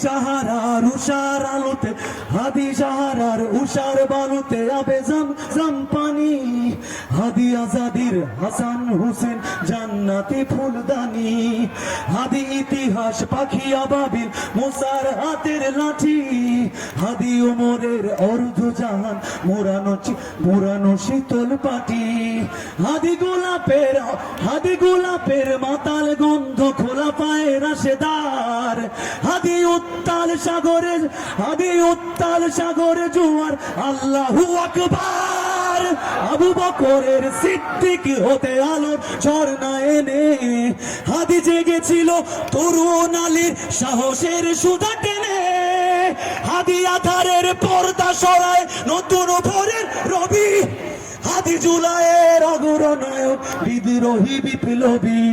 সাহারার উষার আলোতে হাদি সাহারার উষার বালুতে আবে জম পানি হাদি আজাদির হাসান হুসেন জান্নাতি ফুলদানি হাদি ইতিহাস পাখি আবাবিল মুসার হাতের লাঠি হাদি ওমরের অর্ধ জাহান মুরানো শীতল পাটি হাদি গোলাপের মাতাল গন্ধ খোলা পায়ে রাশেদার হাদি উত্তাল সাগরে জোয়ার আল্লাহু আকবার আবু বকরের সিদ্দিক হতে আলোর ঝর্ণা এনে হাদি জেগেছিল তরুণ আলীর সাহসের সুধা টেনে হাদি আধারের পর্দা সরায় নতুন ভোরের রবি হাদি জুলাইয়ের অগ্রনায়ক বিদ্রোহী বিপ্লবী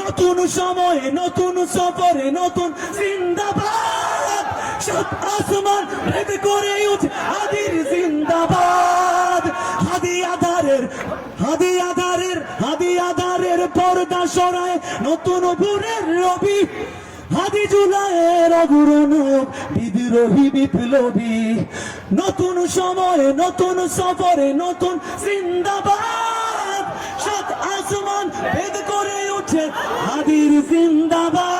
নতুন সময়ে নতুন সফরে নতুন জিন্দাবাদ সাত আসমান ভেদ করে উঠে হাদির জিন্দাবাদ হাদি আধারের পর্দা সরায় নতুন ভোরের রবি হাদি জুলাইয়ের অগ্রনায়ক বিদ্রোহী বিপ্লবী নতুন সময়ে নতুন সফরে নতুন জিন্দাবাদ সাত আসমান ভেদ করে উঠে হাদির জিন্দাবাদ।